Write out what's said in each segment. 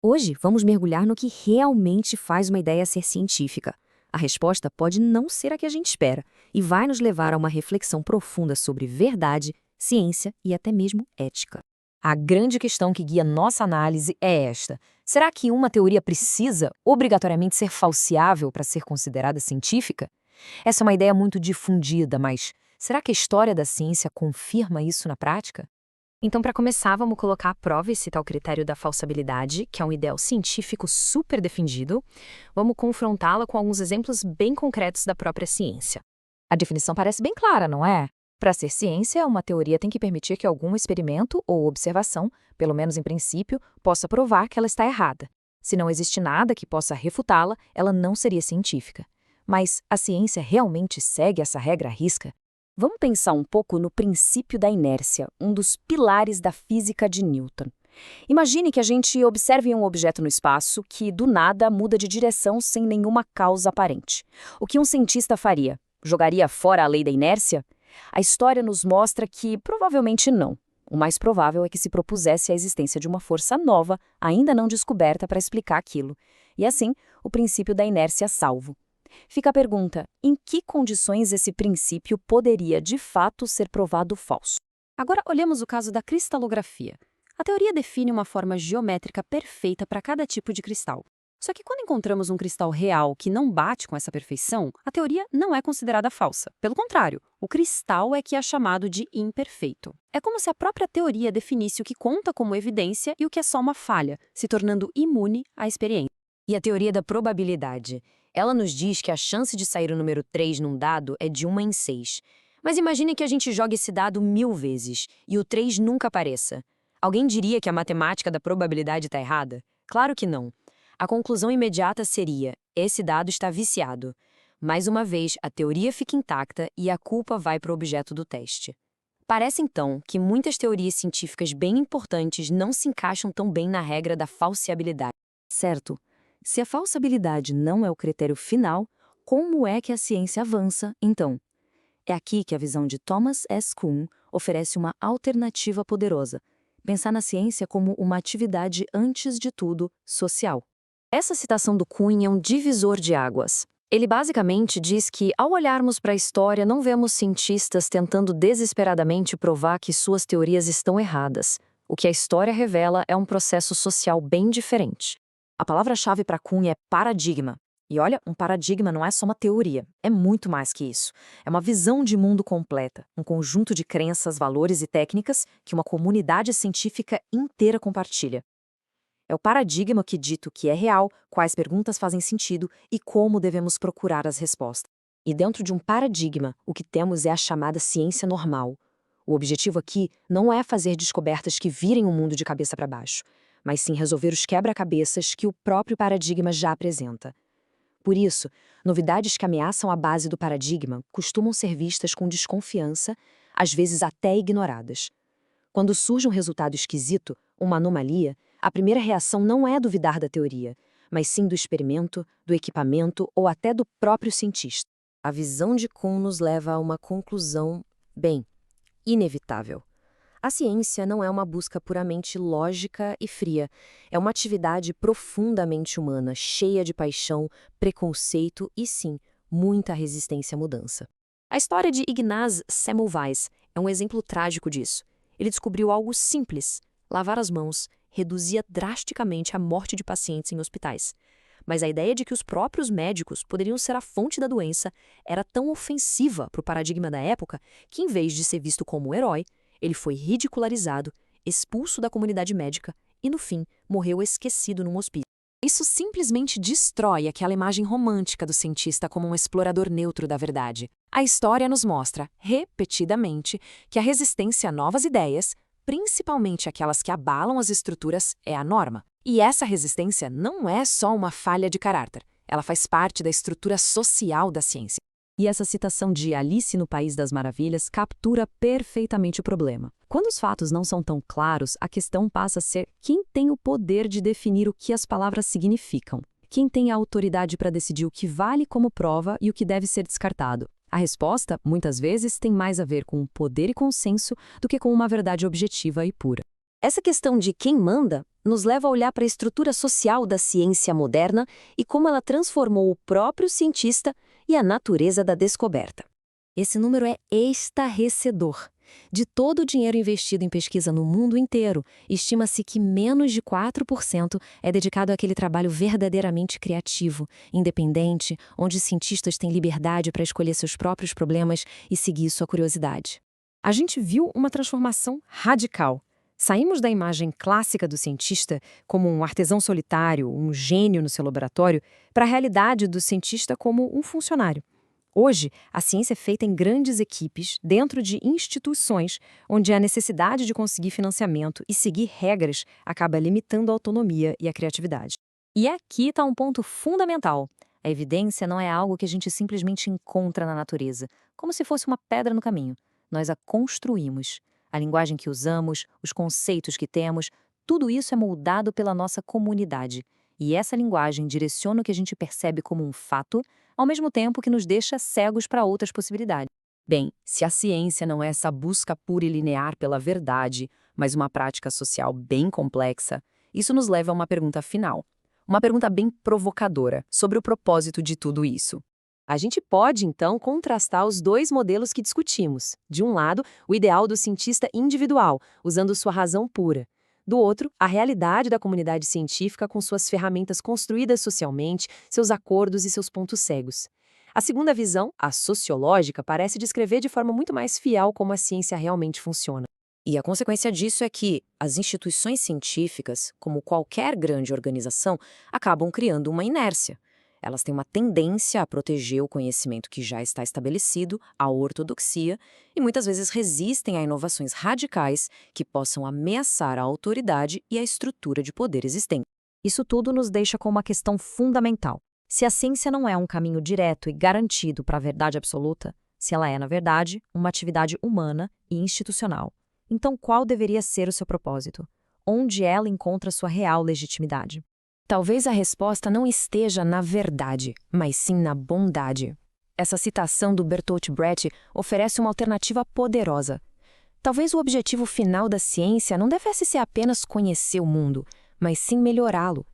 Hoje, vamos mergulhar no que realmente faz uma ideia ser científica. A resposta pode não ser a que a gente espera e vai nos levar a uma reflexão profunda sobre verdade, ciência e até mesmo ética. A grande questão que guia nossa análise é esta: será que uma teoria precisa obrigatoriamente ser falseável para ser considerada científica? Essa é uma ideia muito difundida, mas será que a história da ciência confirma isso na prática? Então, para começar, vamos colocar à prova esse tal critério da falsabilidade, que é um ideal científico super defendido. Vamos confrontá-la com alguns exemplos bem concretos da própria ciência. A definição parece bem clara, não é? Para ser ciência, uma teoria tem que permitir que algum experimento ou observação, pelo menos em princípio, possa provar que ela está errada. Se não existe nada que possa refutá-la, ela não seria científica. Mas a ciência realmente segue essa regra à risca? Vamos pensar um pouco no princípio da inércia, um dos pilares da física de Newton. Imagine que a gente observe um objeto no espaço que, do nada, muda de direção sem nenhuma causa aparente. O que um cientista faria? Jogaria fora a lei da inércia? A história nos mostra que provavelmente não. O mais provável é que se propusesse a existência de uma força nova, ainda não descoberta, para explicar aquilo. E assim, o princípio da inércia é salvo. Fica a pergunta: em que condições esse princípio poderia, de fato, ser provado falso? Agora, olhemos o caso da cristalografia. A teoria define uma forma geométrica perfeita para cada tipo de cristal. Só que quando encontramos um cristal real que não bate com essa perfeição, a teoria não é considerada falsa. Pelo contrário, o cristal é que é chamado de imperfeito. É como se a própria teoria definisse o que conta como evidência e o que é só uma falha, se tornando imune à experiência. E a teoria da probabilidade? Ela nos diz que a chance de sair o número 3 num dado é de 1 em 6. Mas imagine que a gente jogue esse dado 1000 vezes e o 3 nunca apareça. Alguém diria que a matemática da probabilidade está errada? Claro que não. A conclusão imediata seria: esse dado está viciado. Mais uma vez, a teoria fica intacta e a culpa vai para o objeto do teste. Parece, então, que muitas teorias científicas bem importantes não se encaixam tão bem na regra da falseabilidade. Certo? Se a falsabilidade não é o critério final, como é que a ciência avança, então? É aqui que a visão de Thomas S. Kuhn oferece uma alternativa poderosa: pensar na ciência como uma atividade, antes de tudo, social. Essa citação do Kuhn é um divisor de águas. Ele basicamente diz que, ao olharmos para a história, não vemos cientistas tentando desesperadamente provar que suas teorias estão erradas. O que a história revela é um processo social bem diferente. A palavra-chave para Kuhn é paradigma. E olha, um paradigma não é só uma teoria, é muito mais que isso. É uma visão de mundo completa, um conjunto de crenças, valores e técnicas que uma comunidade científica inteira compartilha. É o paradigma que dita o que é real, quais perguntas fazem sentido e como devemos procurar as respostas. E dentro de um paradigma, o que temos é a chamada ciência normal. O objetivo aqui não é fazer descobertas que virem o mundo de cabeça para baixo, mas sim resolver os quebra-cabeças que o próprio paradigma já apresenta. Por isso, novidades que ameaçam a base do paradigma costumam ser vistas com desconfiança, às vezes até ignoradas. Quando surge um resultado esquisito, uma anomalia, a primeira reação não é duvidar da teoria, mas sim do experimento, do equipamento ou até do próprio cientista. A visão de Kuhn nos leva a uma conclusão, bem, inevitável. A ciência não é uma busca puramente lógica e fria. É uma atividade profundamente humana, cheia de paixão, preconceito e, sim, muita resistência à mudança. A história de Ignaz Semmelweis é um exemplo trágico disso. Ele descobriu algo simples: lavar as mãos reduzia drasticamente a morte de pacientes em hospitais. Mas a ideia de que os próprios médicos poderiam ser a fonte da doença era tão ofensiva para o paradigma da época que, em vez de ser visto como um herói, ele foi ridicularizado, expulso da comunidade médica e, no fim, morreu esquecido num hospício. Isso simplesmente destrói aquela imagem romântica do cientista como um explorador neutro da verdade. A história nos mostra, repetidamente, que a resistência a novas ideias, principalmente aquelas que abalam as estruturas, é a norma. E essa resistência não é só uma falha de caráter, ela faz parte da estrutura social da ciência. E essa citação de Alice no País das Maravilhas captura perfeitamente o problema. Quando os fatos não são tão claros, a questão passa a ser quem tem o poder de definir o que as palavras significam. Quem tem a autoridade para decidir o que vale como prova e o que deve ser descartado. A resposta, muitas vezes, tem mais a ver com poder e consenso do que com uma verdade objetiva e pura. Essa questão de quem manda nos leva a olhar para a estrutura social da ciência moderna e como ela transformou o próprio cientista e a natureza da descoberta. Esse número é estarrecedor. De todo o dinheiro investido em pesquisa no mundo inteiro, estima-se que menos de 4% é dedicado àquele trabalho verdadeiramente criativo, independente, onde cientistas têm liberdade para escolher seus próprios problemas e seguir sua curiosidade. A gente viu uma transformação radical. Saímos da imagem clássica do cientista como um artesão solitário, um gênio no seu laboratório, para a realidade do cientista como um funcionário. Hoje, a ciência é feita em grandes equipes, dentro de instituições, onde a necessidade de conseguir financiamento e seguir regras acaba limitando a autonomia e a criatividade. E aqui está um ponto fundamental. A evidência não é algo que a gente simplesmente encontra na natureza, como se fosse uma pedra no caminho. Nós a construímos. A linguagem que usamos, os conceitos que temos, tudo isso é moldado pela nossa comunidade. E essa linguagem direciona o que a gente percebe como um fato, ao mesmo tempo que nos deixa cegos para outras possibilidades. Bem, se a ciência não é essa busca pura e linear pela verdade, mas uma prática social bem complexa, isso nos leva a uma pergunta final. Uma pergunta bem provocadora sobre o propósito de tudo isso. A gente pode, então, contrastar os dois modelos que discutimos. De um lado, o ideal do cientista individual, usando sua razão pura. Do outro, a realidade da comunidade científica com suas ferramentas construídas socialmente, seus acordos e seus pontos cegos. A segunda visão, a sociológica, parece descrever de forma muito mais fiel como a ciência realmente funciona. E a consequência disso é que as instituições científicas, como qualquer grande organização, acabam criando uma inércia. Elas têm uma tendência a proteger o conhecimento que já está estabelecido, a ortodoxia, e muitas vezes resistem a inovações radicais que possam ameaçar a autoridade e a estrutura de poder existente. Isso tudo nos deixa com uma questão fundamental. Se a ciência não é um caminho direto e garantido para a verdade absoluta, se ela é, na verdade, uma atividade humana e institucional, então qual deveria ser o seu propósito? Onde ela encontra sua real legitimidade? Talvez a resposta não esteja na verdade, mas sim na bondade. Essa citação do Bertolt Brecht oferece uma alternativa poderosa. Talvez o objetivo final da ciência não devesse ser apenas conhecer o mundo, mas sim melhorá-lo.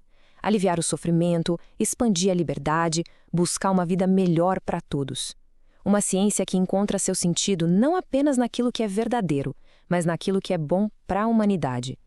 Aliviar o sofrimento, expandir a liberdade, buscar uma vida melhor para todos. Uma ciência que encontra seu sentido não apenas naquilo que é verdadeiro, mas naquilo que é bom para a humanidade.